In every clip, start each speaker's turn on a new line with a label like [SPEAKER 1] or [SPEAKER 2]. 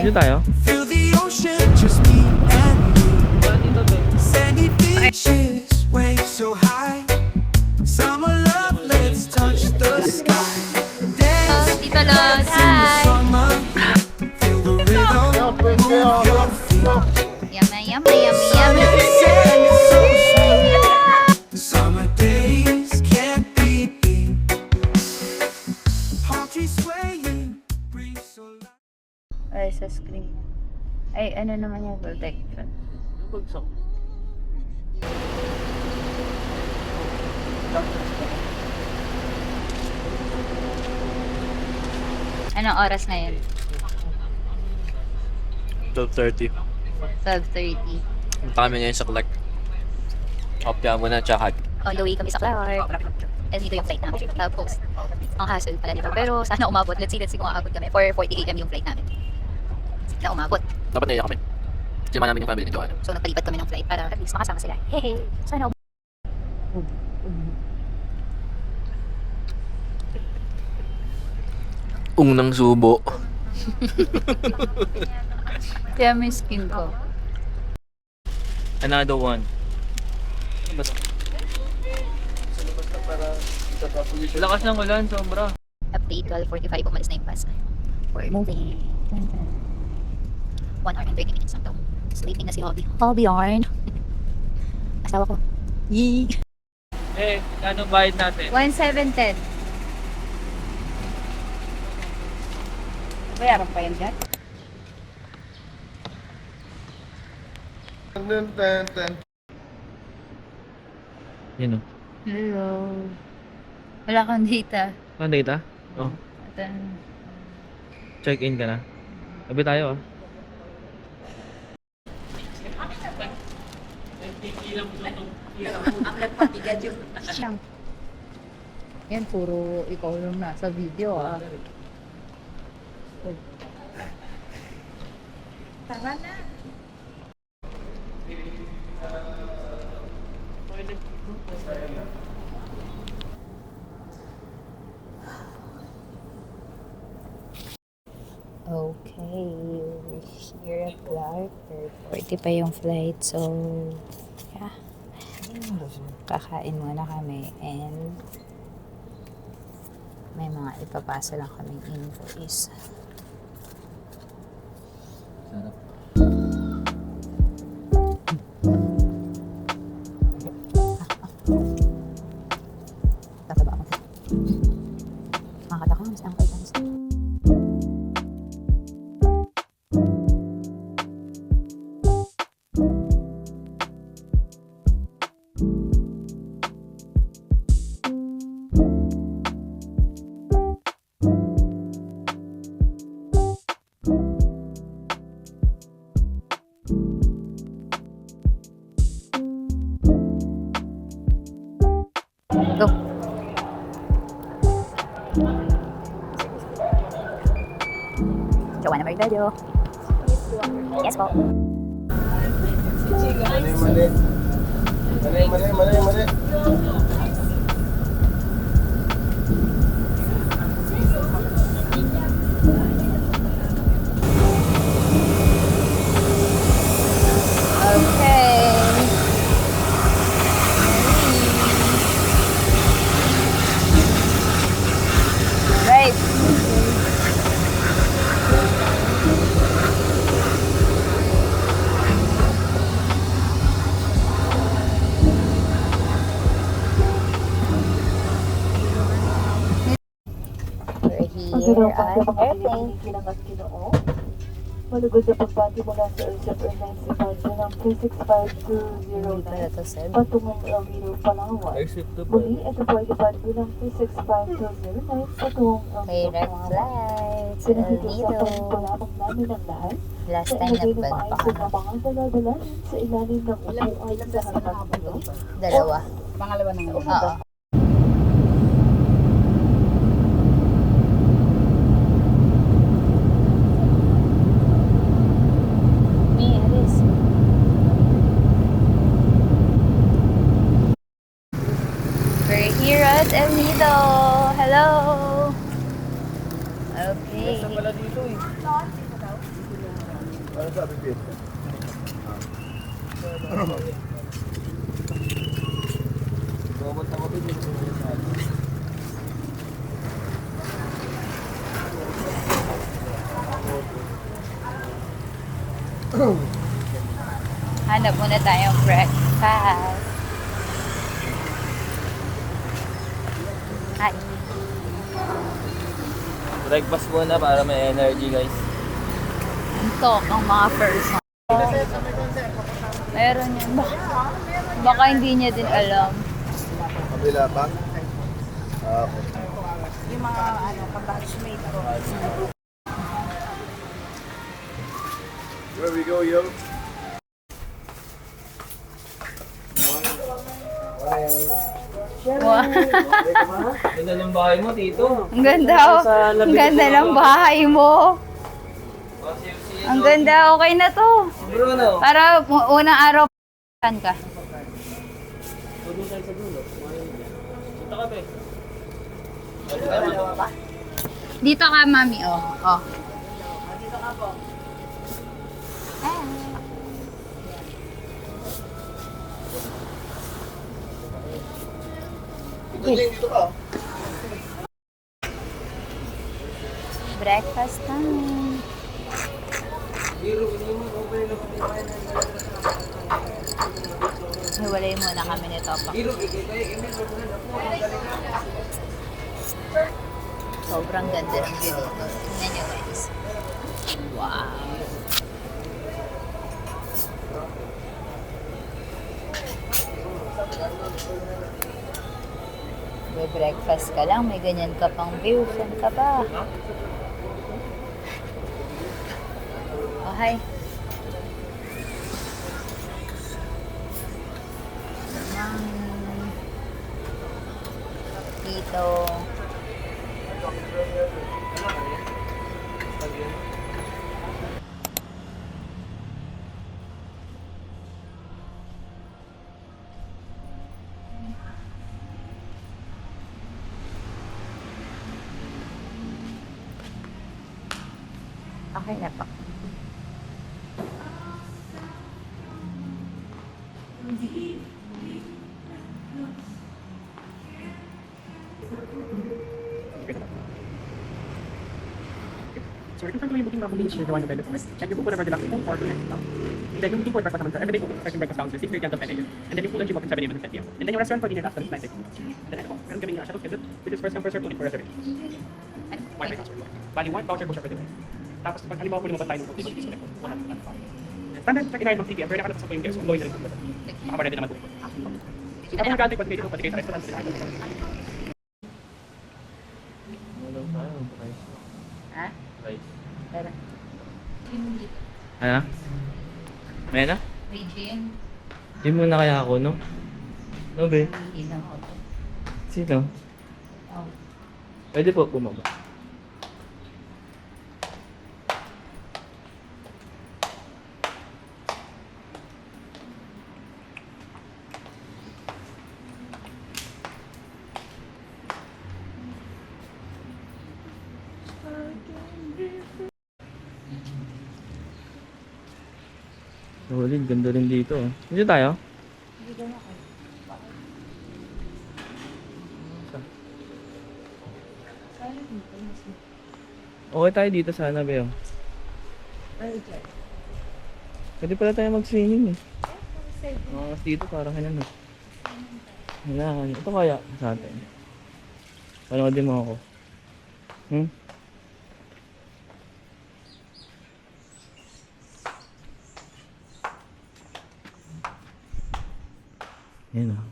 [SPEAKER 1] Dito tayo?
[SPEAKER 2] Feel the ocean, just me and you. Sandy beaches, waves so high. Summer love, let's touch the sky. Dance
[SPEAKER 3] Tita Lon,
[SPEAKER 2] in the
[SPEAKER 3] hi!
[SPEAKER 2] summer. Feel the rhythm, move your feet.
[SPEAKER 3] Yummy, yummy, yummy, yummy.
[SPEAKER 2] Sand is so sweet. Summer days can't be beat. Palm trees swaying, breeze so light.
[SPEAKER 3] Ay, sa screen. Ay, ano naman yung protection?
[SPEAKER 1] Bagsak.
[SPEAKER 3] Anong oras ngayon?
[SPEAKER 1] 12:30.
[SPEAKER 3] 12:30.
[SPEAKER 1] Punta kami ngayon sa Clark. Opya muna, tsaka
[SPEAKER 3] On the way kami sa Clark. And dito yung flight namin. Tapos, ang hassle pala dito. Pero sana umabot. Let's see kung aabot kami. 4:40 AM yung flight namin. Na umabot.
[SPEAKER 1] dapat naiyak kami. Sima namin yung family nito.
[SPEAKER 3] So, nagpalipat kami ng flight para at least makasama sila. Hehe. Sana
[SPEAKER 1] Unang subo.
[SPEAKER 3] kaya may skin ko.
[SPEAKER 1] Another one. Ano ba ito? Lakas ng ulan, sobra.
[SPEAKER 3] Update 12:45. Umalis na yung bus. We're moving. 1 hour and 30 minutes lang daw. Sleeping na si Hobby. Hobby yarn. Asawa ko. Yee!
[SPEAKER 1] Eh, anong bayad natin?
[SPEAKER 3] 1,710. Bayaran pa yan dyan?
[SPEAKER 1] Yan o.
[SPEAKER 3] Hello. Wala kang data.
[SPEAKER 1] Ano data? Oh, check-in ka na. Sabi tayo ah.
[SPEAKER 3] Yan, puro ikaw lang nasa video ah. Tara na. Okay, we're here at Clark. 40 pa yung flight, so yeah. Kakain muna kami and may mga ipapasa lang kaming invoice. Tataba ako. Makakata ka, mas ang kayo. Go. Joanna Mercado. Yes po.
[SPEAKER 4] Mali.
[SPEAKER 3] Okay. Right. We're here at airplane.
[SPEAKER 5] Malugod na pagbati mula sa Ursa Airlines departure ng 365-209 patungong El Nido, Palawan. Muli, ito po ay departure ng 365-209 patungong El Nido,
[SPEAKER 3] Direct
[SPEAKER 5] Palawan.
[SPEAKER 3] flight sa El
[SPEAKER 5] Pinakikiusapan
[SPEAKER 3] Nido.
[SPEAKER 5] po lamang namin ang lahat
[SPEAKER 3] Last
[SPEAKER 5] na
[SPEAKER 3] time
[SPEAKER 5] ilagay na maayos
[SPEAKER 3] nagpunta
[SPEAKER 5] ang mga daladalanin sa ilalim ng upuan sa harapan nyo.
[SPEAKER 3] Dalawa.
[SPEAKER 5] Pangalawa na nga.
[SPEAKER 3] Oo. We're here at El Nido. Hello. Okay. Hanap muna tayong breakfast. Hi.
[SPEAKER 1] Breakfast muna para may energy guys.
[SPEAKER 3] Antok ang mga person. Meron yan. Baka hindi niya din alam.
[SPEAKER 4] Kabila pa? Okay.
[SPEAKER 3] Yung mga kabatchmate ko.
[SPEAKER 4] Where we go, yo?
[SPEAKER 3] Wow.
[SPEAKER 1] Ganda ng bahay mo, Tito.
[SPEAKER 3] Ang ganda, oh. Ang ganda ng bahay mo. Ang ganda, okay na to.
[SPEAKER 1] Bro, ano?
[SPEAKER 3] Para unang araw, saan ka?
[SPEAKER 1] Doon tayo sa dulo. Punta ka, be.
[SPEAKER 3] Dito ka, mami, oh. Oh.
[SPEAKER 4] Dito ka.
[SPEAKER 3] Breakfast time. Hiwalay muna kami nito pa. Sobrang ganda ng view dito. Tingnan nyo guys. Wow. May breakfast ka lang, may ganyan ka pang view. Saan ka ba? Oh, hi. Dito. Okay na pa.
[SPEAKER 6] So we're confirming booking mga convenience the one of the first. Check your book whenever the last phone or connect now. And then yung booking for breakfast naman every day starting breakfast hours 6:30 until 10 a.m. And then yung food and gym open 7 a.m. until 10 p.m. And then yung restaurant for dinner after 9 a.m. Then ano, meron kami shuttle schedule which is first come first serve only for reservation. Wi-Fi password. Bali 1 voucher po siya per device. Tapos pag halimbawa po lumabas tayo ng food, disconnect po. Standard check-in ng TTM pero nakalabas po yung guest kung going na rin po. Makaparedy naman po. So kapag nag-antay po dito, pati kayo sa restaurant.
[SPEAKER 3] Ha?
[SPEAKER 1] Rice.
[SPEAKER 3] Tara.
[SPEAKER 1] Ano? May na?
[SPEAKER 3] May gym.
[SPEAKER 1] Di muna kaya ako, no? No, be?
[SPEAKER 3] Ilang ako.
[SPEAKER 1] Sino?
[SPEAKER 3] Oh.
[SPEAKER 1] Pwede po bumaba. Solid, ganda rin dito. Dito tayo? Okay tayo dito sana, Beo. Pwede pala tayo mag-swimming eh. Mga dito parang ano. Kailangan. Ito kaya sa atin. Panoodin mo ako. Hmm? Yan o.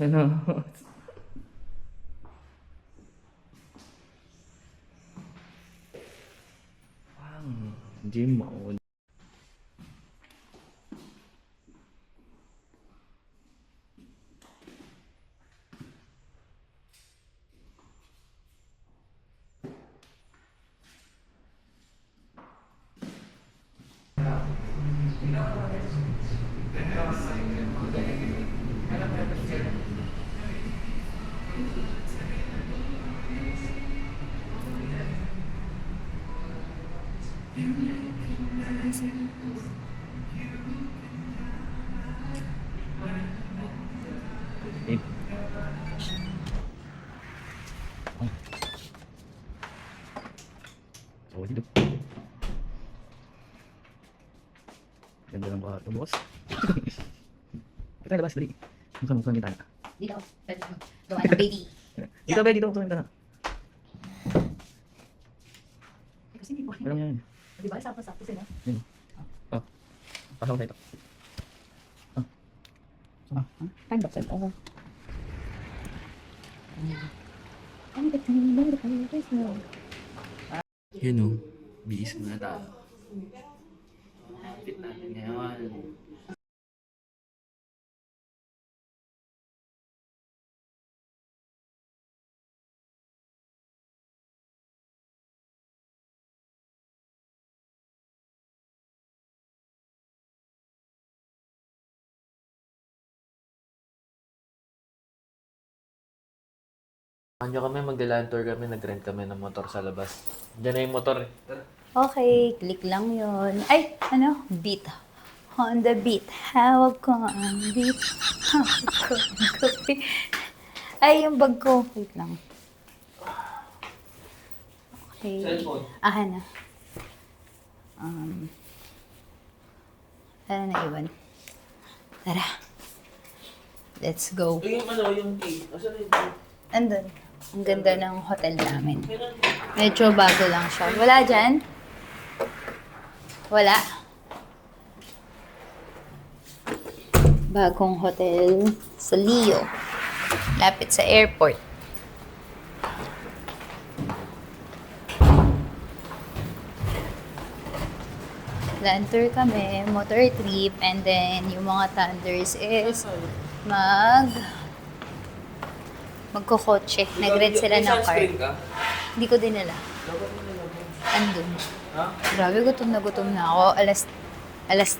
[SPEAKER 1] Ano? Wow. Gym mode. Eh. Oh, dito. Ganda ng kwarto, boss. Kita labas, dali. Mukhang kita na.
[SPEAKER 3] Dito. Gawa ng baby.
[SPEAKER 1] Dito, be, dito. Mukhang kita na.
[SPEAKER 3] Kasi hindi ko.
[SPEAKER 1] Alam niya yan.
[SPEAKER 3] Di ba? Sakto-sakto sila.
[SPEAKER 1] Yun. Oh. Pasok tayo ito.
[SPEAKER 3] Time box. Oo.
[SPEAKER 1] Yun o. Bihis muna tayo. Fit natin ngayon.
[SPEAKER 7] Ano kami, magla-land tour kami, nag-rent kami ng motor sa labas. Diyan na yung motor eh.
[SPEAKER 3] Okay, click lang yun. Ay, ano? Beat. On the beat. Hawak ko ang beat. Hawak ko ang kape. Ay, yung bag ko. Wait lang. Okay.
[SPEAKER 7] Cellphone.
[SPEAKER 3] Na. Ano na iwan? Tara. Let's go.
[SPEAKER 7] Yung ano, yung key. Asan yung key?
[SPEAKER 3] Andun. Ang ganda ng hotel namin. Medyo bago lang siya. Wala dyan? Wala. Bagong hotel sa Leo. Lapit sa airport. Land tour kami, motor trip, and then yung mga thunders is magkokotse. Nag-rent sila ng car. Hindi ko dinala. Andun. Grabe, gutom na ako. Alas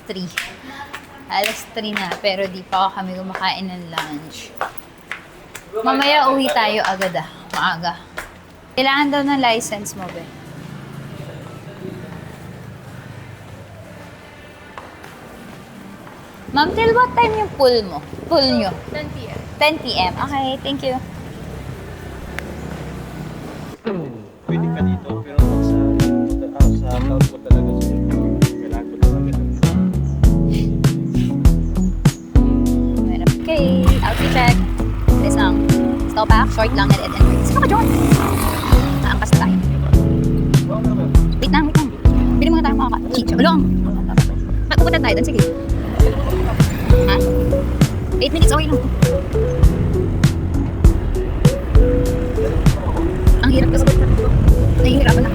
[SPEAKER 3] 3. Alas 3 na, pero di pa kami kumakain ng lunch. Mamaya uwi tayo agad maaga. Kailangan daw ng license mo, be. Ma'am, till what time yung pool mo? Pool nyo? 10 p.m. 10 p.m. Okay, thank you.
[SPEAKER 4] Pwede ka dito, pero sa town ko talaga kailangan ko lang agad.
[SPEAKER 3] Okay, outfit check. This lang. Stop back, short lang, and end. Sino ka, John? Naangkas na tayo. Wait lang. Pili muna tayo mga ka-chicha. Ulong! Pupunta tayo doon, sige. Ha? 8 minutes, okay lang. Ang hirap kasi. Nahihirapan na.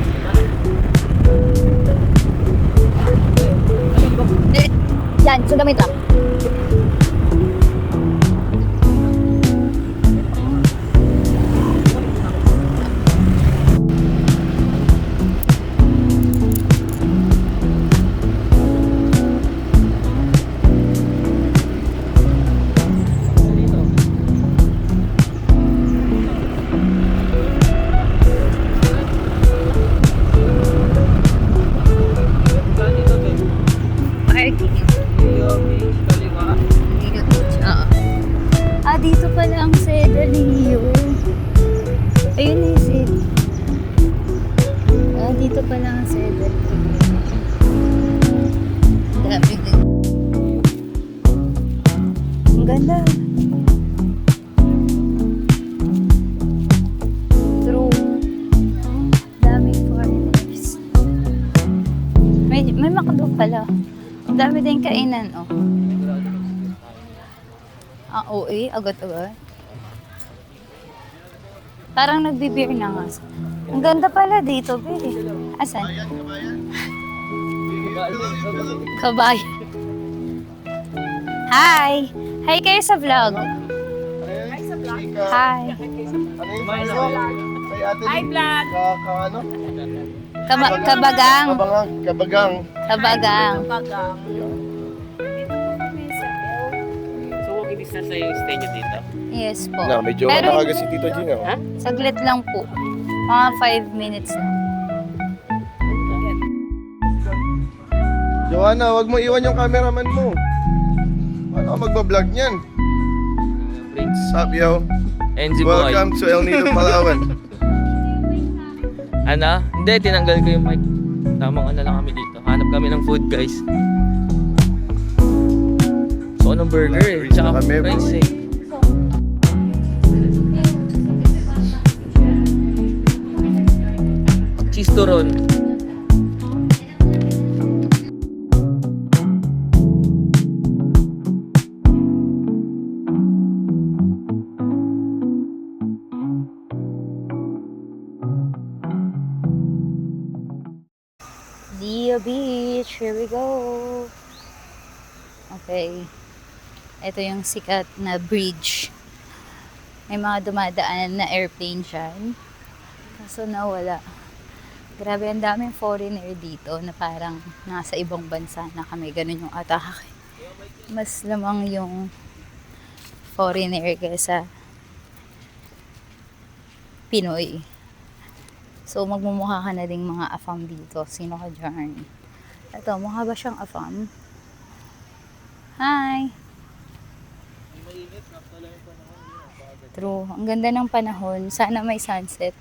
[SPEAKER 3] Yan, sundan mo ito. Dito pala ang Seda Leo. Ayun na yung Seda. Dito pala ang Seda Leo. Dami din. Ang ganda. True. Daming foreigners. May McDo pala. Ang dami din kainan, oh. OA, agad-agad. Parang nagbe-beer na nga. Ang ganda pala dito, be. Asan? Kabayan. Hi! Hi kayo sa vlog.
[SPEAKER 4] Hi sa vlog.
[SPEAKER 3] Hi.
[SPEAKER 4] Hi vlog. Ano?
[SPEAKER 3] Kabagang.
[SPEAKER 4] Kabagang.
[SPEAKER 3] Kabagang.
[SPEAKER 6] Na sa yung stay nyo dito.
[SPEAKER 3] Yes po.
[SPEAKER 4] Na, medyo
[SPEAKER 3] Pero
[SPEAKER 4] makaga si Tito Gino.
[SPEAKER 6] Ha?
[SPEAKER 3] saglit lang po. Mga 5 minutes lang.
[SPEAKER 8] Joanna, wag mo iwan yung cameraman mo. Paano ka magbablog niyan?
[SPEAKER 1] Prince.
[SPEAKER 8] Sup, yo?
[SPEAKER 1] Enzy Boy.
[SPEAKER 8] Welcome to El Nido, Palawan.
[SPEAKER 1] Ano? Hindi, tinanggal ko yung mic. Tamang ano lang kami dito. Hanap kami ng food, guys. So, anong burger eh.
[SPEAKER 8] Freeze na
[SPEAKER 1] Tsaka
[SPEAKER 8] kami,
[SPEAKER 1] fries
[SPEAKER 8] bro.
[SPEAKER 1] eh. Cheese turon.
[SPEAKER 3] Dia Beach, here we go. Okay. Ito yung sikat na bridge. May mga dumadaan na airplane dyan. Kaso nawala. Grabe, ang daming foreigner dito na parang nasa ibang bansa na kami. Ganun yung atake. Mas lamang yung foreigner kaysa Pinoy. So, magmumukha ka na ding mga afam dito. Sino ka dyan? Ito, mukha ba siyang afam? Hi! True. Ang ganda ng panahon. Sana may sunset.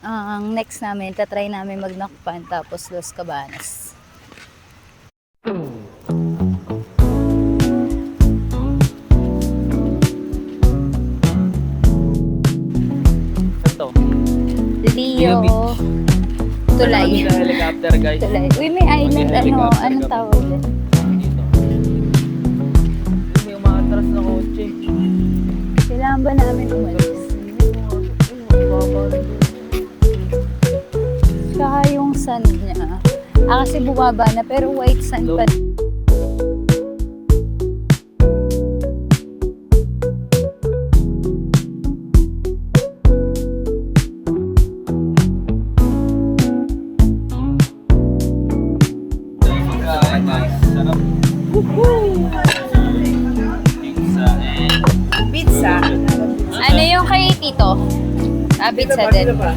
[SPEAKER 3] Ang next namin, tatry namin mag-Nakpan tapos Los Cabanas.
[SPEAKER 1] Ito.
[SPEAKER 3] Leo. Tulay.
[SPEAKER 1] Sa helicopter, guys.
[SPEAKER 3] Tulay. Uy, may island.
[SPEAKER 1] Mag-helicopter
[SPEAKER 3] Anong
[SPEAKER 1] kami.
[SPEAKER 3] tawag dyan?
[SPEAKER 1] Dito. May umaatras na kotse.
[SPEAKER 3] Kailangan ba namin umalis? Tsaka yung sun niya. Kasi bumaba na pero white sun pa.
[SPEAKER 6] Pizza.
[SPEAKER 3] Ano yung kay Tito? Pizza din. Ito pa.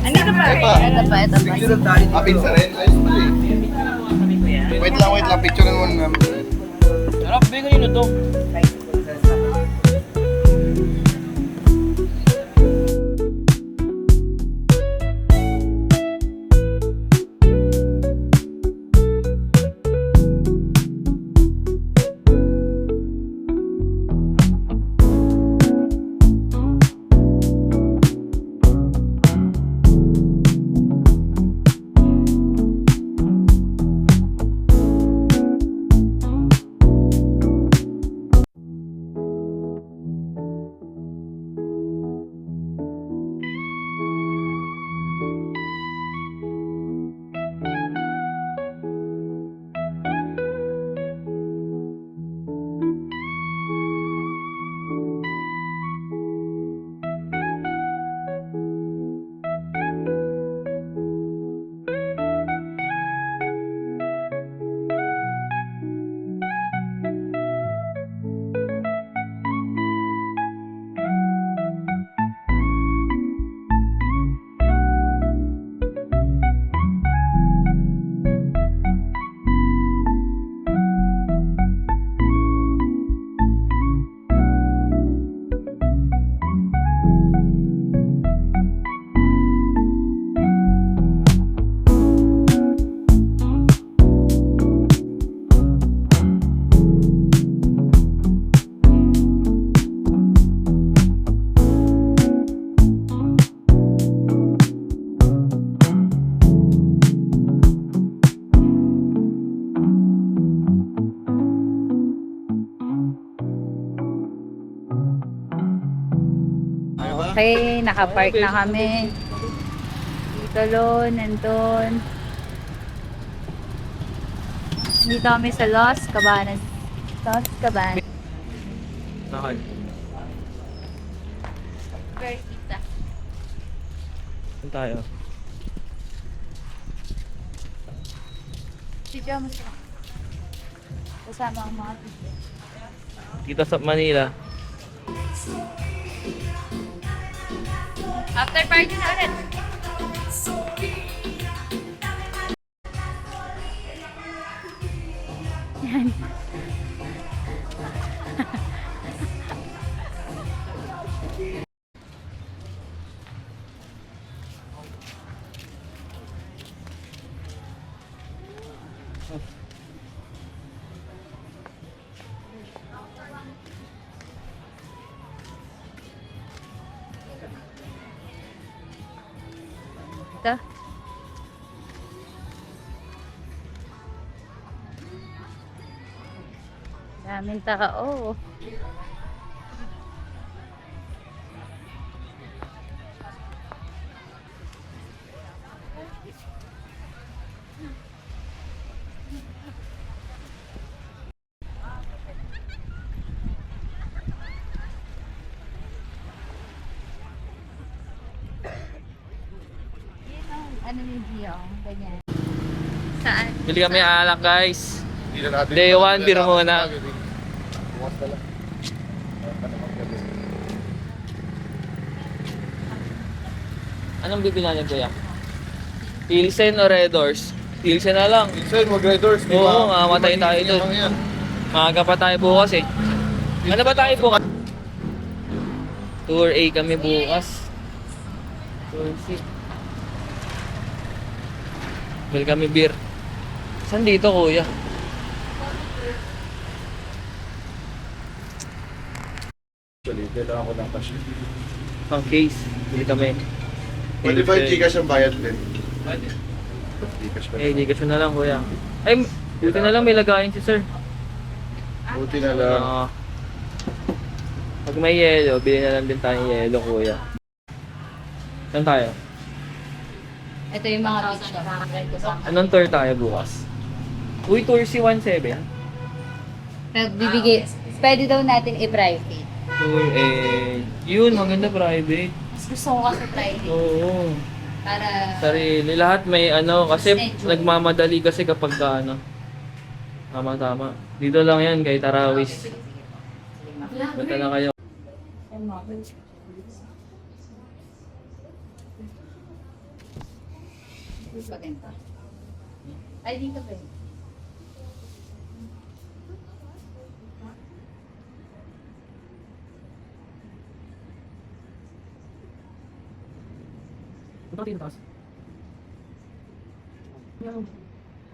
[SPEAKER 8] Apin sa rin. Ayos pala eh. Wait lang. Picturean mo namin.
[SPEAKER 1] Sarap, bigyan nyo to.
[SPEAKER 3] Okay, nakapark na kami. Dito lon, nandun. Dito kami sa Los Cabanas. Los Cabanas.
[SPEAKER 1] Saan?
[SPEAKER 3] Vertita.
[SPEAKER 1] Saan tayo?
[SPEAKER 3] Video mo siya. Kasama ang mga video.
[SPEAKER 1] Dito sa Manila.
[SPEAKER 3] After party na ulit. Yan. Ito. Daming tao. Ano ni Gio? Ganyan. Saan?
[SPEAKER 1] Bili kami alak guys.
[SPEAKER 8] Hindi na natin.
[SPEAKER 1] Day 1, beer muna.
[SPEAKER 8] Bukas na lang.
[SPEAKER 1] Anong bibili natin kuya? Pilsen o Red Doors? Pilsen na lang.
[SPEAKER 8] Minsan, mag-Red Doors.
[SPEAKER 1] Oo, mamamatay tayo dun.
[SPEAKER 8] Yan.
[SPEAKER 1] Maaga pa tayo bukas eh. Ano ba tayo bukas? Tour A kami bukas. Tour C. Bili kami beer. Saan dito kuya?
[SPEAKER 8] Actually, kailangan ko ng cash.
[SPEAKER 1] Pang case. Bili kami.
[SPEAKER 8] Pwede ba yung Gcash ang bayad din?
[SPEAKER 1] Pwede.
[SPEAKER 8] Gcash pa.
[SPEAKER 1] Eh, hindi kasi na lang kuya. Ay, buti na lang may lagayin si sir.
[SPEAKER 8] Buti na lang.
[SPEAKER 1] Pag may yelo, bili na lang din tayong yelo kuya. Saan tayo?
[SPEAKER 3] Ito yung mga picture.
[SPEAKER 1] Anong tour tayo bukas? Uy, tour si 17.
[SPEAKER 3] Bibigay, pwede daw natin i-private.
[SPEAKER 1] Tour A. Yun, maganda private.
[SPEAKER 3] Gusto ko kasi private.
[SPEAKER 1] Oo.
[SPEAKER 3] Para
[SPEAKER 1] Sarili. Lahat may ano, kasi
[SPEAKER 3] Schedule.
[SPEAKER 1] nagmamadali kasi kapag ka ano. Tama. Dito lang yan kay Tarawis. Punta na kayo.
[SPEAKER 3] maganda. Ay, dito ba yun?
[SPEAKER 6] Punta ka tayo taas.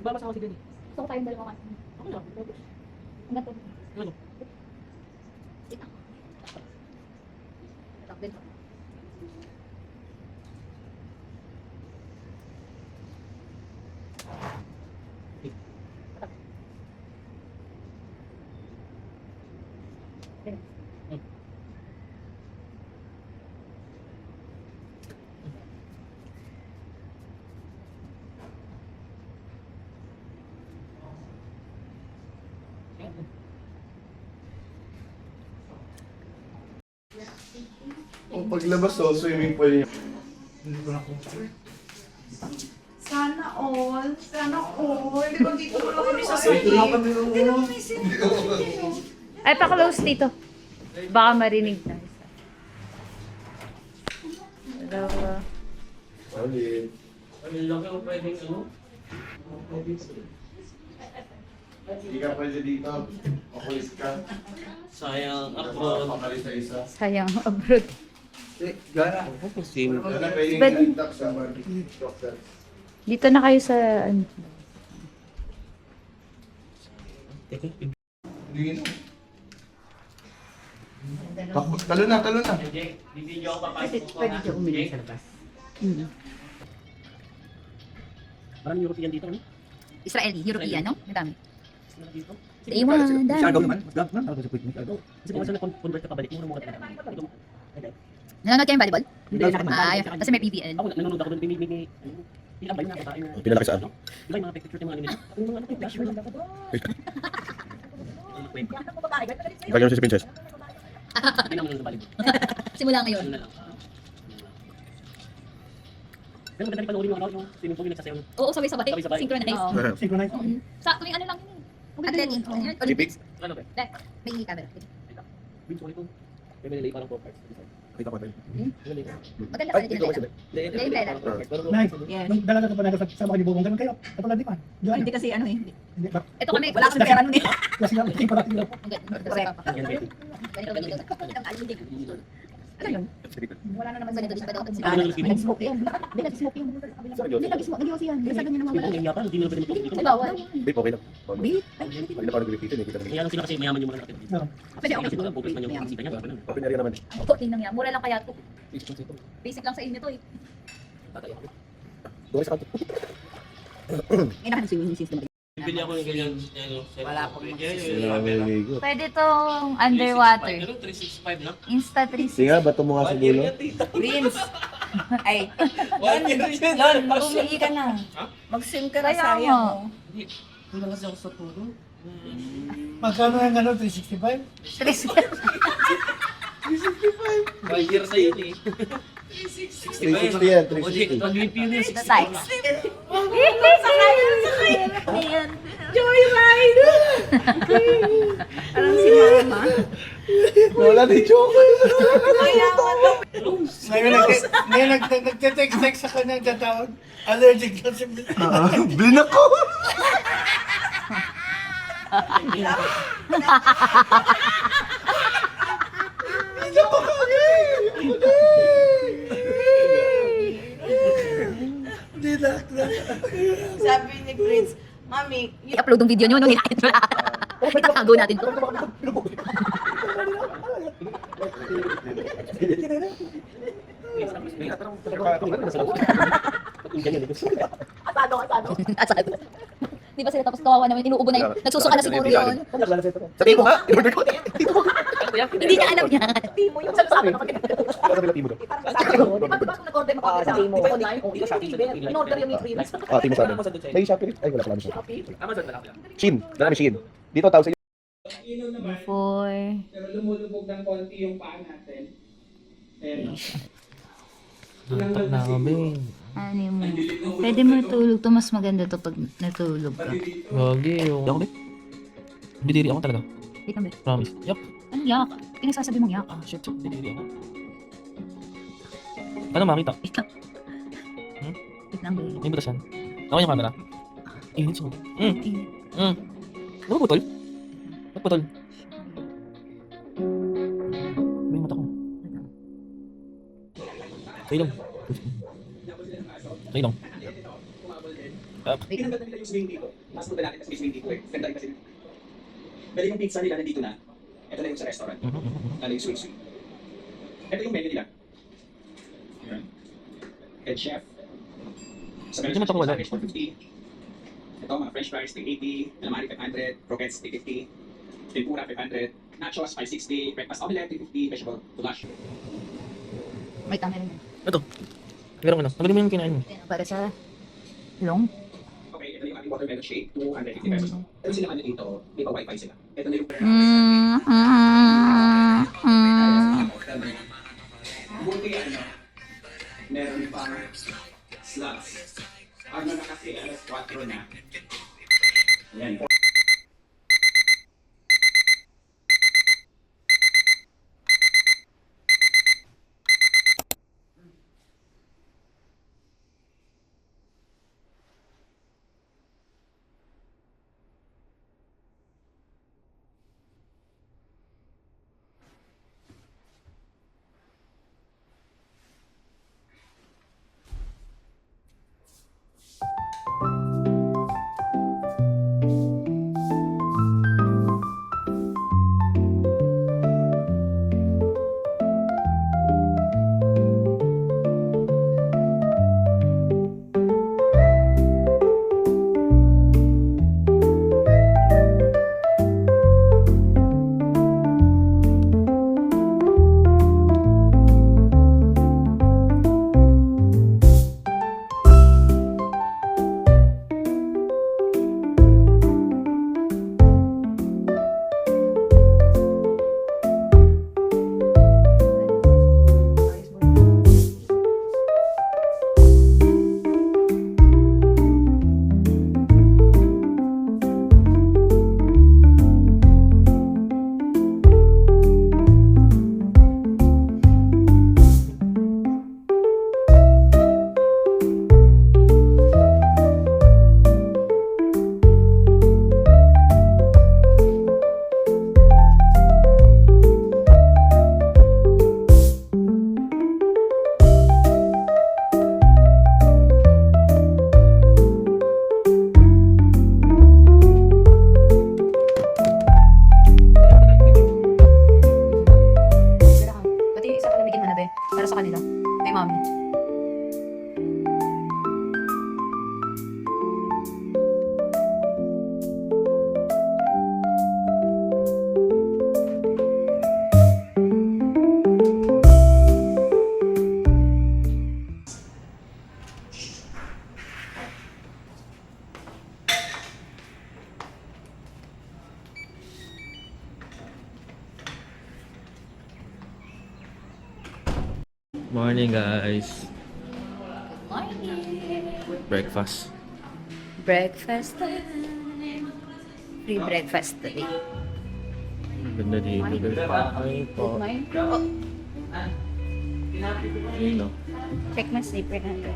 [SPEAKER 6] Babasa ako si Denny.
[SPEAKER 3] Gusto ko tayong dalawa ka.
[SPEAKER 6] Okay lang.
[SPEAKER 3] Hanggang to.
[SPEAKER 6] Ano?
[SPEAKER 3] Dito. Dito.
[SPEAKER 8] Kung paglabas o swimming pool niya.
[SPEAKER 5] Sana all. Sana all. Di ba dito lang kami sa swimming? Hindi naman may swimming.
[SPEAKER 3] Ay, pa-close dito. Baka marinig tayo. Dalawa.
[SPEAKER 8] Solid.
[SPEAKER 1] Ano lang yung pwedeng ano?
[SPEAKER 8] Hindi ka pwede dito. Makulis ka.
[SPEAKER 1] Sayang
[SPEAKER 8] Pakalis sa isa.
[SPEAKER 3] Sayang abroad.
[SPEAKER 1] Sim.
[SPEAKER 8] Ano pwede
[SPEAKER 3] But-
[SPEAKER 8] yung contact sa doctor?
[SPEAKER 3] Dito na kayo sa ano.
[SPEAKER 8] Hindi na. Talo na.
[SPEAKER 3] Pwede siya umili sa labas.
[SPEAKER 6] Maraming European dito, ano?
[SPEAKER 3] Israeli, European, no? Madami.
[SPEAKER 6] Dito.
[SPEAKER 3] Iwan, dami.
[SPEAKER 6] Kasi kung saan na-convert ka pabalik, mura-mura ka na.
[SPEAKER 3] Nanonood kayo ng volleyball?
[SPEAKER 6] Hindi.
[SPEAKER 3] Ay, kasi may PBL.
[SPEAKER 6] Ako, nanonood ako doon. May ilang ba yun na katain na?
[SPEAKER 8] Pinalaki saan?
[SPEAKER 6] Diba yung mga picture yung mga nila? Yung mga ano, yung flash yung dapat.
[SPEAKER 8] Bagay mo si Princess.
[SPEAKER 6] Hindi naman sa balik.
[SPEAKER 3] Simula ngayon.
[SPEAKER 6] Ano na lang. Pero maganda rin panoorin yung ano, yung swimming pool yung nagsasayaw.
[SPEAKER 3] Oo, sabay-sabay.
[SPEAKER 6] Sabay-sabay.
[SPEAKER 3] Synchronize.
[SPEAKER 6] Synchronize.
[SPEAKER 3] Sa tuwing ano lang yun eh. Athletic. Olympics.
[SPEAKER 6] Ano ba?
[SPEAKER 3] May camera.
[SPEAKER 6] Wings ko ito. May malilay parang 4 parts.
[SPEAKER 3] Maganda ka na tinatay. Ngayon tayo lang.
[SPEAKER 6] Nay, nung dalaga ko pa na sa mga libubong, ganun kayo. Katulad di pa.
[SPEAKER 5] Hindi kasi ano eh.
[SPEAKER 6] Hindi ba?
[SPEAKER 3] Ito kami.
[SPEAKER 5] Wala kasi pera nun eh.
[SPEAKER 6] Kasi nga, hindi pa natin yun.
[SPEAKER 3] Correct. Ano yun? Wala na naman sa nito. Nag-smoke yun. Hindi, nag-smoke yun. Hindi, nag-smoke. Nag-iwas yan. Hindi, sabi niya naman wala. Ay, bawal.
[SPEAKER 8] Babe, okay lang.
[SPEAKER 3] Babe?
[SPEAKER 8] Pag na parang nag-repeat, nakita naman.
[SPEAKER 7] Kaya lang sila kasi mayaman yung mga nakit.
[SPEAKER 3] Pwede okay.
[SPEAKER 7] Siguro, bukit man yung kasita niya.
[SPEAKER 8] Open area naman.
[SPEAKER 3] Ako, tingnan niya. Mura lang kaya ito. Basic lang sa inyo to eh.
[SPEAKER 8] Doon sa kanto.
[SPEAKER 3] Ngayon na swimming system.
[SPEAKER 7] Bibili ako ng ganyan.
[SPEAKER 5] Wala po.
[SPEAKER 3] Pwede tong underwater.
[SPEAKER 7] 365 lang.
[SPEAKER 3] Insta 360.
[SPEAKER 8] Sige nga, bato mo nga sa dulo.
[SPEAKER 5] Prince. Ay. Lon, mag-swim ka na. Mag-swim ka na,
[SPEAKER 3] Kaya
[SPEAKER 5] sayang.
[SPEAKER 3] mo.
[SPEAKER 7] Wala kasi ako sa puro.
[SPEAKER 6] Magkano yung ano, 365?
[SPEAKER 7] 5 years na yun eh.
[SPEAKER 8] 360 yan, 360.
[SPEAKER 7] Pag-review yun.
[SPEAKER 3] The size.
[SPEAKER 5] Joyride! Parang si Mama.
[SPEAKER 8] Wala ni Choco.
[SPEAKER 6] Ngayon nagte-text sa kanya tatawag. Allergic na si
[SPEAKER 8] Blinak ko!
[SPEAKER 5] Sabi ni Prince, Mami,
[SPEAKER 3] I-upload yung video nyo, no? Nilakit mo lang. Itatago natin to. Asado. Di ba sila tapos kawawa naman, inuubo na yun. Nagsusuka na siguro yun.
[SPEAKER 8] Sabihin mo nga, in-order ko.
[SPEAKER 3] Hindi niya alam niya.
[SPEAKER 5] Timo yung sabi ko.
[SPEAKER 8] Sabi lang, Timo daw.
[SPEAKER 5] Di ba nag-order mo sa Timo? Di ba online? Oh, in-order yung ni Prince.
[SPEAKER 8] Timo sabi. May Shopee. Ay, wala pala na Shopee.
[SPEAKER 7] Amazon na lang.
[SPEAKER 8] Shein. Dala kami Shein. Dito, tawag sa
[SPEAKER 3] Before.
[SPEAKER 6] Pero lumulubog ng konti yung paa natin.
[SPEAKER 7] Nantak na kami.
[SPEAKER 3] Ano mo? Pwede mo tulog to. Mas maganda to pag natulog ka.
[SPEAKER 7] Gagi yung... Ako, babe. Bidiri ako talaga.
[SPEAKER 3] Wait lang,
[SPEAKER 7] Promise. Yup.
[SPEAKER 3] ano yak? Pinagsasabi mong yak.
[SPEAKER 7] Ah, shit. Bidiri ako. Ano makita?
[SPEAKER 3] Wait lang.
[SPEAKER 7] Hmm?
[SPEAKER 3] Wait lang, babe.
[SPEAKER 7] May butas yan. Ako yung camera. Init so. Ano putol? Ba't putol? May mata ko. Sa'yo lang. Sa'yo lang.
[SPEAKER 6] Pinaganda nila yung swing dito. Mas punta natin kasi swing dito eh. Ganda rin kasi. Bali yung pizza nila nandito na. Ito na yung sa restaurant. Ano yung swing. Ito yung menu nila. Ayan. Head chef. Sa
[SPEAKER 7] Medyo mata ko wala.
[SPEAKER 6] 450. Ito mga french fries, 380. Calamari, 500. Croquettes, 350. Tempura, 500. Nachos, 560. Breakfast omelette, 350. Vegetable goulash.
[SPEAKER 3] May tama rin.
[SPEAKER 7] Ito. Meron ko na. Magaling mo yung kinain mo.
[SPEAKER 3] Para sa long.
[SPEAKER 6] Okay, ito yung ating watermelon shake, 250 pesos. Pero sila man dito, may pa-wifi sila. Ito na yung buti ano, meron pang slots. Ano na kasi, alas 4 na. Yan.
[SPEAKER 1] Morning guys.
[SPEAKER 3] Morning!
[SPEAKER 1] Breakfast.
[SPEAKER 3] Breakfast time. Free breakfast today.
[SPEAKER 1] Ganda dito. Ay po.
[SPEAKER 3] Good morning. Oh,
[SPEAKER 1] Ayun o.
[SPEAKER 3] check my sleeper na.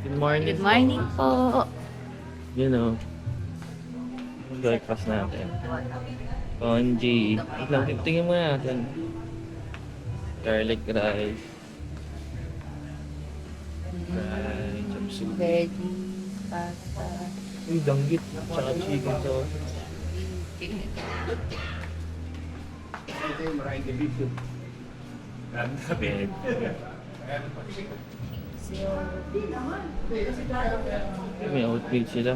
[SPEAKER 1] Good morning.
[SPEAKER 3] Good morning po.
[SPEAKER 1] Yun o. Breakfast natin. Congee. Wait lang, tingin mo natin. Garlic rice. Rice, chapsuy.
[SPEAKER 3] Veggie, pasta.
[SPEAKER 1] Uy, danggit. Tsaka chicken sauce. May outfit sila.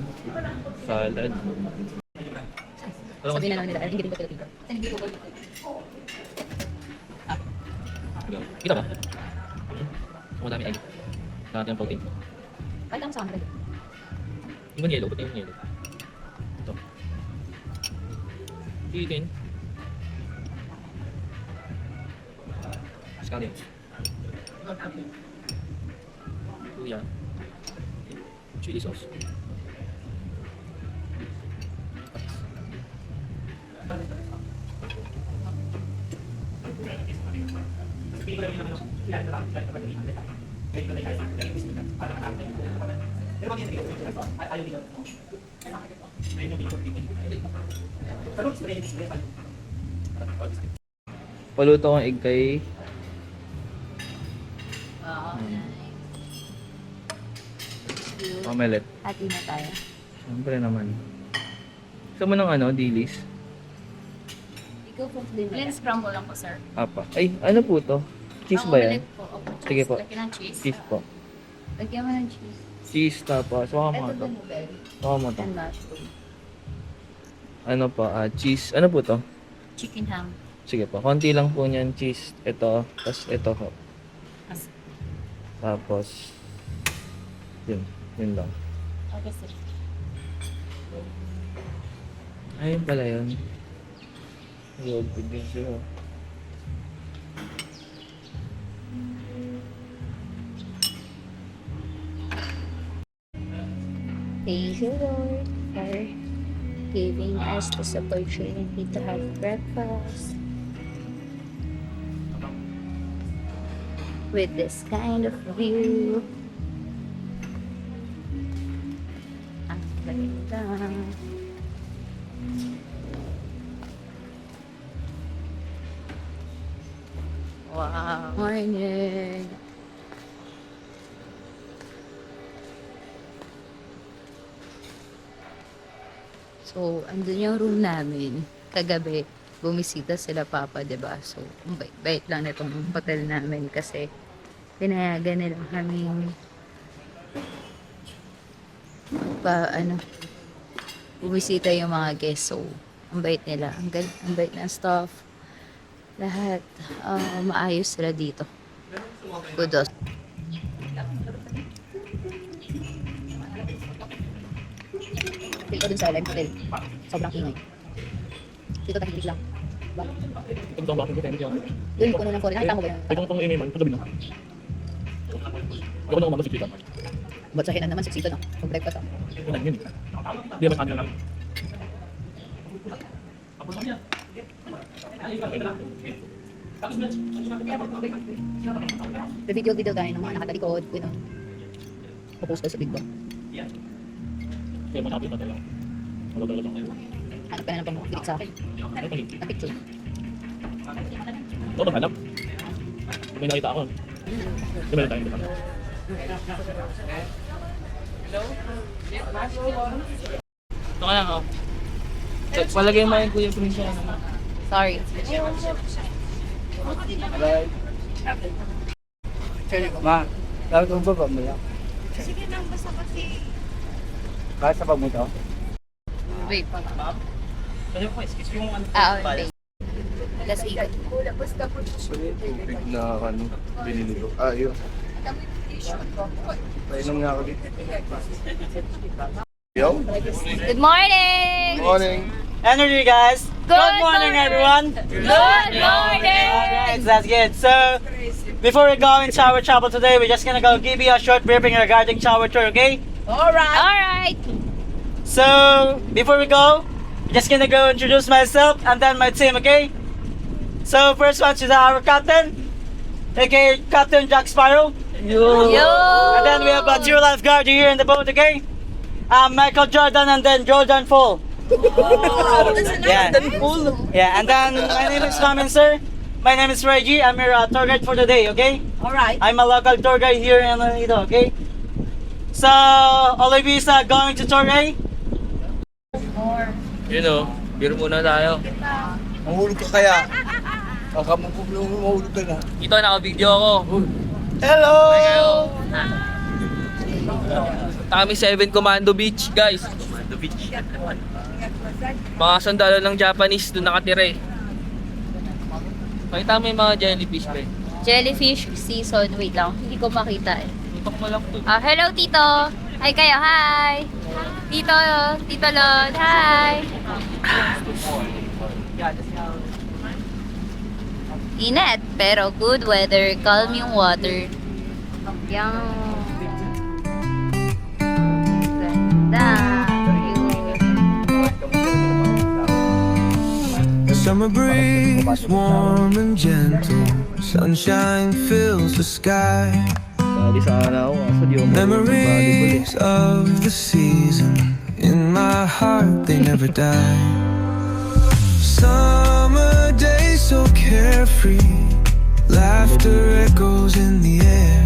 [SPEAKER 1] Salad.
[SPEAKER 3] Sabi na lang nila, hindi rin ba Pilipino?
[SPEAKER 1] Kita ba? Madami egg. Lahat yung protein.
[SPEAKER 3] Kahit ang sama rin.
[SPEAKER 1] Yung man yellow, puti yung yellow. Ito. Chicken. Scallions. Luya. Chili sauce. Paluto ang egg kay omelette.
[SPEAKER 3] Hati na tayo.
[SPEAKER 1] Siyempre naman. Gusto mo ng ano, dilis?
[SPEAKER 3] Ikaw po din. Plain scramble lang po, sir.
[SPEAKER 1] Apa. Ay, ano po to? Cheese ba yan?
[SPEAKER 3] Po. Opo, cheese.
[SPEAKER 1] Sige po.
[SPEAKER 3] Lagyan ng cheese.
[SPEAKER 1] Cheese po.
[SPEAKER 3] Lagyan mo ng cheese.
[SPEAKER 1] Cheese tapos, baka mo
[SPEAKER 3] Ito
[SPEAKER 1] to.
[SPEAKER 3] din mo, Bel.
[SPEAKER 1] Baka mo to.
[SPEAKER 3] And mushroom.
[SPEAKER 1] Ano pa, cheese. Ano po to?
[SPEAKER 3] Chicken ham.
[SPEAKER 1] Sige po, konti lang po niyan cheese. Ito, tapos ito po. Tapos, yun lang.
[SPEAKER 3] Okay, sir.
[SPEAKER 1] Ayun pala yun. Good din siya.
[SPEAKER 3] Thank you, Lord, for giving us this opportunity to have breakfast with this kind of view. Ang ganda. Wow. Morning. So, andun yung room namin. Kagabi, bumisita sila papa, 'di ba? So, ang bait lang nitong hotel namin kasi pinayagan nila kaming bumisita yung mga guests. So, ang bait nila. Ang bait ng staff. Lahat, maayos sila dito. Kudos. Feel ko dun sa live hotel. Sobrang ingay. Dito tahimik lang. Diba?
[SPEAKER 6] Ito ang bakit ko tayo dyan.
[SPEAKER 3] Yun, puno ng foreign. Nakita mo ba yun?
[SPEAKER 6] Ito ang email man, paggabi na. Ako na umaga siksita.
[SPEAKER 3] Ba't sa hinan naman, siksito na. Mag-breakfast ako.
[SPEAKER 6] Ito na yun eh. Di ba kanyo lang?
[SPEAKER 3] Video tayo ng mga nakatalikod. Gano'n. Popost ko sa big bang.
[SPEAKER 6] Kaya manapit na tayo. Wala talaga lang kayo.
[SPEAKER 3] Hanap ka na ng pang-click sa akin.
[SPEAKER 6] Ano pa yun?
[SPEAKER 3] Na picture.
[SPEAKER 6] Ito maghanap. May nakita ako. Di ba na tayo?
[SPEAKER 1] Ito ka lang, oh. Palagay mo yung Kuya Prince yan.
[SPEAKER 3] Sorry.
[SPEAKER 4] Ma, dapat mo ba mo lang?
[SPEAKER 5] Sige nang basta kasi.
[SPEAKER 4] Kaya sa mo to?
[SPEAKER 3] Wait pa.
[SPEAKER 6] Kasi po, excuse yung ano.
[SPEAKER 3] Okay. Let's eat.
[SPEAKER 8] Tubig na ano, binili ko. Yun. Painom nga ako dito. Yo,
[SPEAKER 3] Good morning!
[SPEAKER 8] morning.
[SPEAKER 9] Energy, guys. Good morning, everyone.
[SPEAKER 3] Good morning!
[SPEAKER 9] Alright, that's good. So, before we go into our chapel today, we're just gonna go give you a short briefing regarding shower tour, okay?
[SPEAKER 3] Alright!
[SPEAKER 9] So, before we go, we're just gonna go introduce myself and then my team, okay? So, first one is our captain, aka Captain Jack Sparrow.
[SPEAKER 3] Yo!
[SPEAKER 9] And then we have a zero lifeguard here in the boat, okay? Michael Jordan and then Jordan Fall. Yeah. Yeah, and then my name is Ramin, sir. My name is Reggie. I'm your tour guide for today, okay?
[SPEAKER 5] Alright.
[SPEAKER 9] I'm a local tour guide here in Manila, okay? So, all of you is going to tour A?
[SPEAKER 1] Yun o, beer muna tayo.
[SPEAKER 8] Mahulog ka kaya? Baka mahulog ka na.
[SPEAKER 1] Ito, naka-video ako.
[SPEAKER 8] Hello!
[SPEAKER 1] Kami 7 Commando Beach, guys. Commando Beach. Mga sundalo ng Japanese doon nakatira eh. Pakita mo yung mga jellyfish, be.
[SPEAKER 3] Jellyfish season. Wait lang, hindi ko makita eh.
[SPEAKER 1] Tutok mo lang to.
[SPEAKER 3] Hello, Tito! Hi kayo, hi! Tito, Tito Lon, hi! Init, pero good weather, calm yung water. Yung... Ganda!
[SPEAKER 2] The summer breeze, warm and gentle. Sunshine fills the sky.
[SPEAKER 1] Sali sana ako, kaso di ako
[SPEAKER 2] Memories of the season in my heart, they never die. Summer days so carefree, laughter echoes in the air.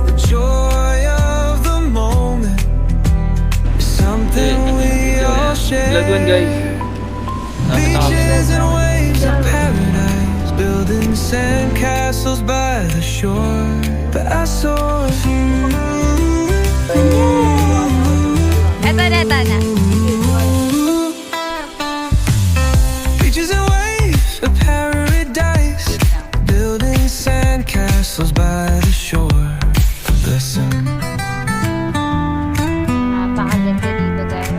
[SPEAKER 2] The joy of the moment is something we all share.
[SPEAKER 1] Vlog 1, guys.
[SPEAKER 2] Beaches and waves of paradise, building sand castles by the shore. But I saw you.
[SPEAKER 3] Eto na.
[SPEAKER 2] Beaches and waves of paradise, building sand castles by the shore. Listen.
[SPEAKER 3] Napakaganda dito, guys.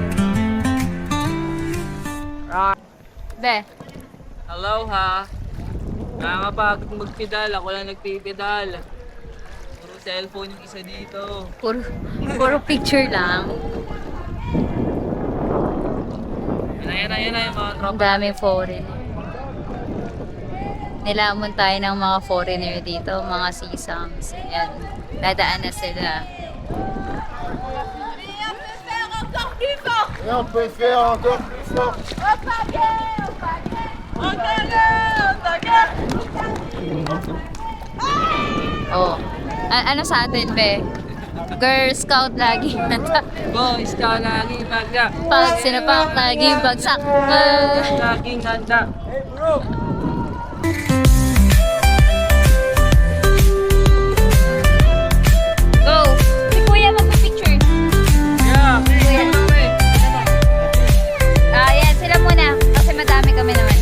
[SPEAKER 3] Be,
[SPEAKER 1] Hello ha. Nakakapagod magpedal, ako lang nagpipedal. Puro cellphone yung isa dito.
[SPEAKER 3] puro picture lang.
[SPEAKER 1] Yan na yung mga
[SPEAKER 3] Ang
[SPEAKER 1] tropa.
[SPEAKER 3] daming foreign. Nilamon tayo ng mga foreigner dito, mga sisangs. Ayan, dadaan na sila.
[SPEAKER 8] On peut faire encore plus fort.
[SPEAKER 3] Oh. Ano sa atin, be? Girl Scout lagi.
[SPEAKER 1] Boys ka lagi bagya.
[SPEAKER 3] Pag sinapak, laging bagsak.
[SPEAKER 1] Laging handa.
[SPEAKER 3] Go! Si Kuya magpa-picture.
[SPEAKER 1] Yeah,
[SPEAKER 3] Kuya. Yan, sila muna. Kasi madami kami naman.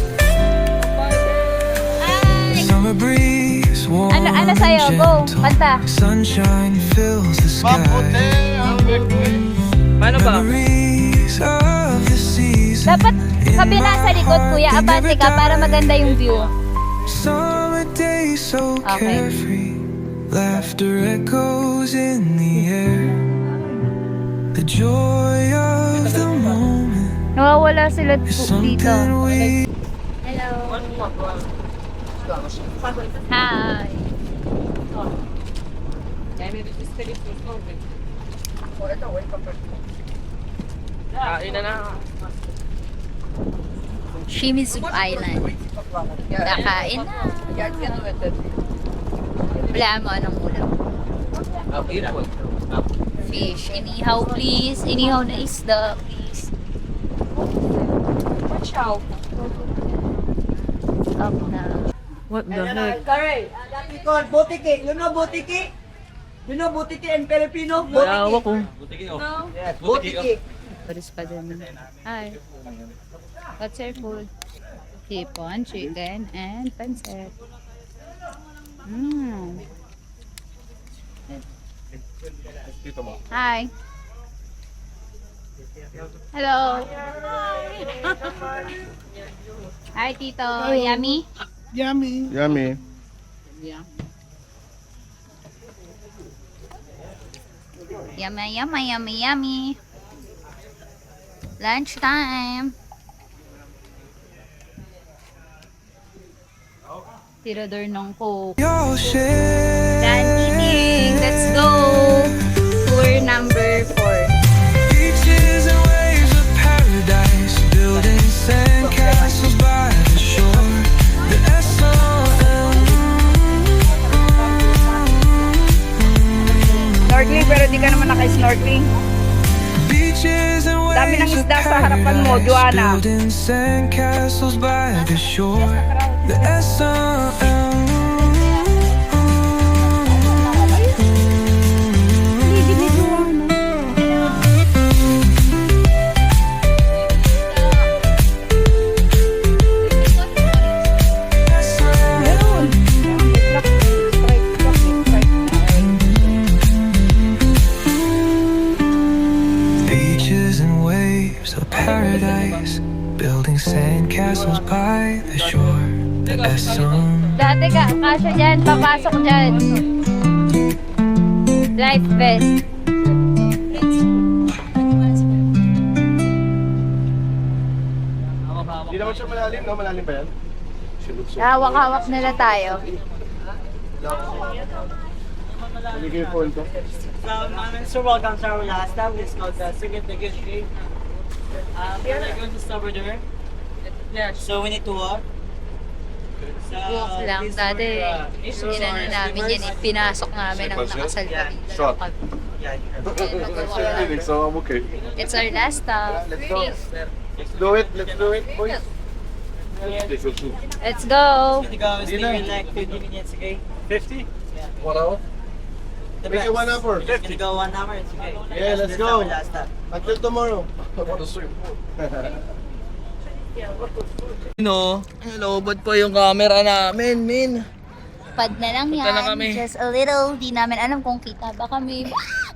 [SPEAKER 3] Ay!
[SPEAKER 2] Summer breeze, warm
[SPEAKER 3] Ano sa'yo?
[SPEAKER 2] and
[SPEAKER 3] Go!
[SPEAKER 2] gentle.
[SPEAKER 3] Kanta.
[SPEAKER 2] Sunshine fills the sky.
[SPEAKER 1] Paano ba?
[SPEAKER 2] Memories of the season.
[SPEAKER 3] Dapat kabila sa likod, Kuya. Abante ka para maganda yung view.
[SPEAKER 2] Summer days so
[SPEAKER 3] Okay.
[SPEAKER 2] carefree, laughter echoes in the air. The joy of the moment
[SPEAKER 3] Nawawala sila
[SPEAKER 2] is
[SPEAKER 3] dito.
[SPEAKER 2] something we
[SPEAKER 3] Hello. Hi.
[SPEAKER 1] Kain na na.
[SPEAKER 3] Shimizu Island. Nakain na. Wala mo, anong ulam? Fish. Inihaw, please. Inihaw na isda, please. Up na.
[SPEAKER 1] What the heck?
[SPEAKER 5] Kare, botiki. You know botiki? You know botiki in Filipino?
[SPEAKER 1] Ayaw ko.
[SPEAKER 5] Yes, botiki.
[SPEAKER 3] Paris pa din. Hi. What's your food? Hipon, chicken, and pancit. Hi. Hello. Hi, Tito. Yummy?
[SPEAKER 8] Yummy.
[SPEAKER 3] Yummy. Lunchtime. Tirador ng Coke.
[SPEAKER 2] Your share.
[SPEAKER 3] Done eating. Let's go. Tour number 4.
[SPEAKER 2] Beaches and waves of paradise, building sandcastles by the shore. The S.O.M.
[SPEAKER 5] Snorkeling, pero di ka naman naka-snorkeling.
[SPEAKER 2] Beaches and
[SPEAKER 5] Dami ng
[SPEAKER 2] waves of
[SPEAKER 5] isda sa harapan mo,
[SPEAKER 2] paradise,
[SPEAKER 5] Joanna.
[SPEAKER 2] building sandcastles by the shore. The S.O.M. Beaches and waves of paradise, building sandcastles by the shore. The S.O.M.
[SPEAKER 3] Dati ka, kasya dyan. Papasok dyan. Life vest.
[SPEAKER 8] Hindi naman siya malalim, no? Malalim ba yan?
[SPEAKER 3] Hawak-hawak nila tayo.
[SPEAKER 8] Naligay yung phone ko.
[SPEAKER 9] So, Mr. Welcome to our last stop. It's called the Secret Street. We're going to stop over there. So, we need to walk. So,
[SPEAKER 3] Walk lang.
[SPEAKER 9] this
[SPEAKER 3] Dati,
[SPEAKER 9] is our-
[SPEAKER 3] inano namin yan eh. Pinasok namin ang nakasalpabida.
[SPEAKER 8] Shot.
[SPEAKER 9] Yeah,
[SPEAKER 8] So I'm okay.
[SPEAKER 3] It's our last stop.
[SPEAKER 8] Let's go. Let's do it, boys.
[SPEAKER 3] Let's go.
[SPEAKER 9] We're going to stay here like 50 minutes, okay? 50? Yeah.
[SPEAKER 8] 1 hour?
[SPEAKER 9] The
[SPEAKER 8] Make it
[SPEAKER 9] best.
[SPEAKER 8] 1 hour.
[SPEAKER 9] It's gonna go 1 hour, it's okay.
[SPEAKER 8] Yeah, let's
[SPEAKER 9] This is
[SPEAKER 8] go.
[SPEAKER 9] our last stop.
[SPEAKER 8] Until tomorrow. I want to swim.
[SPEAKER 1] Lobot po yung camera namin, min.
[SPEAKER 3] Pad na lang
[SPEAKER 1] Punta
[SPEAKER 3] yan.
[SPEAKER 1] na kami.
[SPEAKER 3] Just a little. Di namin alam kung kita ba kami.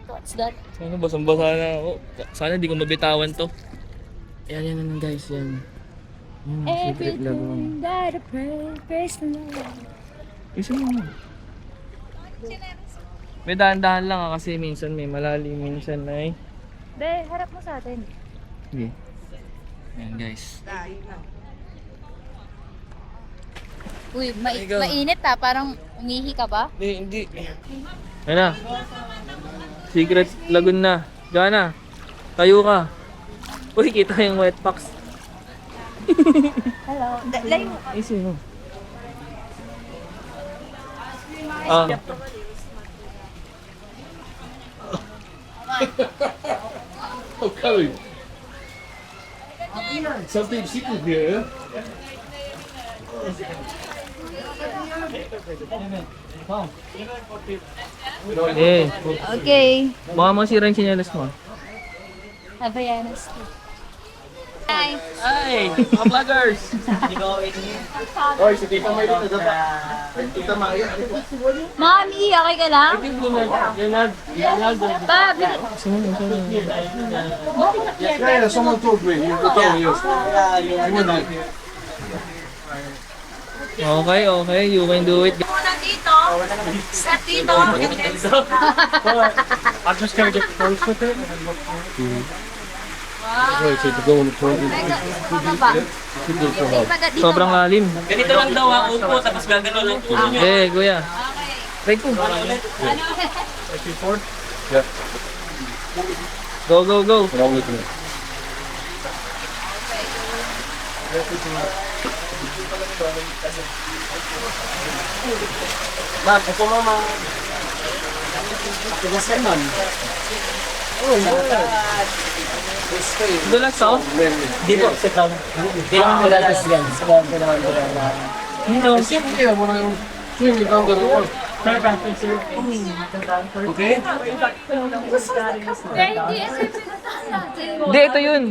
[SPEAKER 3] What's that?
[SPEAKER 1] Sana basang-basa na ako. Sana di ko mabitawan to. Yan guys, yan. Secret lagoon.
[SPEAKER 3] that a praise the Lord.
[SPEAKER 1] Isa mo. May dahan-dahan lang kasi minsan may malalim, minsan may...
[SPEAKER 3] Be, harap mo sa atin.
[SPEAKER 1] Sige. Yan guys.
[SPEAKER 3] Uy,
[SPEAKER 1] Ikaw.
[SPEAKER 3] mainit ha. Parang umihi ka ba?
[SPEAKER 1] Hindi. Ayun na. Secret lagoon na. Diyan na. Tayo ka. Uy, kita yung wet packs.
[SPEAKER 3] Hello. Layo.
[SPEAKER 1] Ay, sino? Ah.
[SPEAKER 8] Oh, Kelly. Something secret here.
[SPEAKER 1] Eh,
[SPEAKER 3] Okay.
[SPEAKER 1] baka masira yung sinyalas mo.
[SPEAKER 3] Havayanas. Hi.
[SPEAKER 1] Ay, mga vloggers!
[SPEAKER 9] You go in here.
[SPEAKER 8] Oy, si Tita May dito ba? Tita Maya.
[SPEAKER 3] Mami, okay ka lang? Ba,
[SPEAKER 8] Yeah, someone told me. You told me.
[SPEAKER 1] Okay, you can do it.
[SPEAKER 6] I'll just kind of get close with it.
[SPEAKER 8] Right, so to go in the front.
[SPEAKER 1] Sobrang lalim.
[SPEAKER 7] Ganito lang daw ang upo, tapos gagano lang po nyo.
[SPEAKER 1] Eh, kuya. Try ko.
[SPEAKER 8] Yeah.
[SPEAKER 1] Go, go, go.
[SPEAKER 8] Wrong with me.
[SPEAKER 9] Ma'am, ito mama. Tigasan nun.
[SPEAKER 1] Dulas ako.
[SPEAKER 9] Di po, sit down. Di naman magalas yan. Sige, di naman magalas.
[SPEAKER 1] Hindi.
[SPEAKER 8] Yeah, when I was swimming down the river.
[SPEAKER 1] Okay? Hindi, ito yun.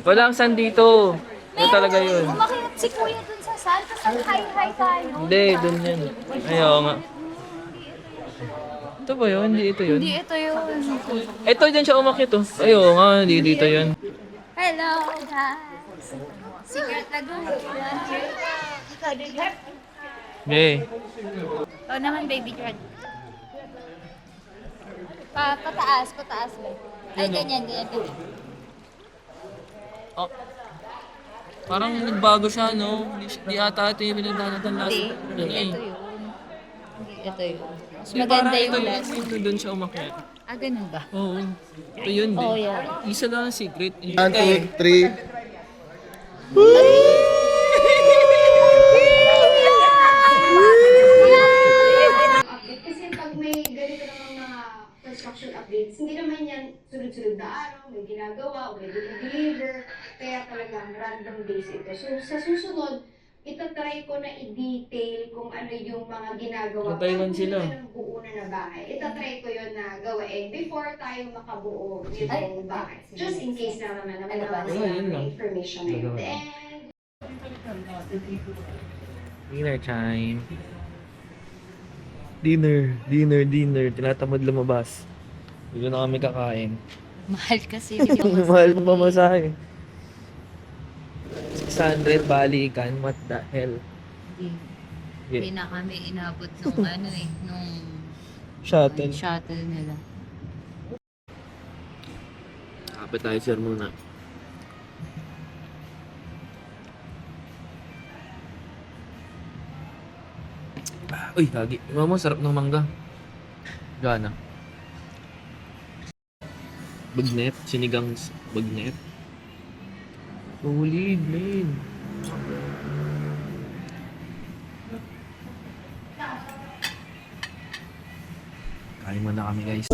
[SPEAKER 1] Wala ang sand dito. Ito talaga yun.
[SPEAKER 3] Umakyat si kuya dun sa sal, tapos hi-hi tayo.
[SPEAKER 1] Hindi, dun yun. Ayaw nga. Ito ba yun? Hindi ito yun.
[SPEAKER 3] Hindi ito yun.
[SPEAKER 1] Ito din siya umakyat oh. Ay, oo nga, hindi dito yun.
[SPEAKER 3] Hello, guys. Secret Laguna. Ikaw din.
[SPEAKER 1] Okay.
[SPEAKER 3] Oo naman, baby Jordan. Pataas ba? Ay, ganyan.
[SPEAKER 1] Oh. Parang nagbago siya, no? Di ata ito yung pinagdanatan last.
[SPEAKER 3] Hindi ito yun. Hindi ito yun. Mas
[SPEAKER 1] Di,
[SPEAKER 3] maganda
[SPEAKER 1] parang
[SPEAKER 3] yung
[SPEAKER 1] ito
[SPEAKER 3] last.
[SPEAKER 1] yung doon siya umakyat.
[SPEAKER 3] Ah, ganun ba?
[SPEAKER 1] Oo. Ito yun, di.
[SPEAKER 3] Oh, yeah.
[SPEAKER 1] Isa lang ang secret.
[SPEAKER 8] 1, 2, 3.
[SPEAKER 5] update. Kasi pag may ganito namang mga construction updates, hindi naman yan sunod-sunod na araw, may ginagawa, o may deliver, kaya talagang random days ito. So sa susunod, itatry ko na i-detail kung ano yung mga ginagawa.
[SPEAKER 1] Sa Taiwan sila.
[SPEAKER 5] Ng buo na bahay. Itatry ko yun na gawain before tayo makabuo nitong bahay. Just in case na naman
[SPEAKER 3] Ano ba?
[SPEAKER 1] Yun lang.
[SPEAKER 5] information na yun. And
[SPEAKER 1] Dinner time. Dinner. Tinatamad lumabas. Dito na kami kakain.
[SPEAKER 3] Mahal kasi yung
[SPEAKER 1] Mahal mo pamasahe. 600 balikan, what the hell?
[SPEAKER 3] Hindi na kami inabot nung nung
[SPEAKER 1] Shuttle.
[SPEAKER 3] shuttle nila.
[SPEAKER 1] Appetizer muna. Uy, lagi. Mama, sarap ng mangga. Gana. Bagnet, sinigang bagnet. Solid, man. Kain muna kami, guys.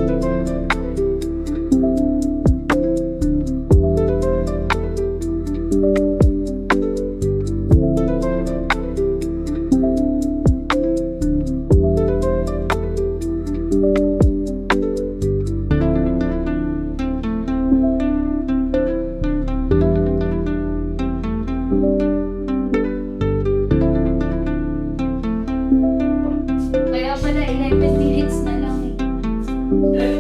[SPEAKER 3] Kaya pala 11 minutes na lang eh.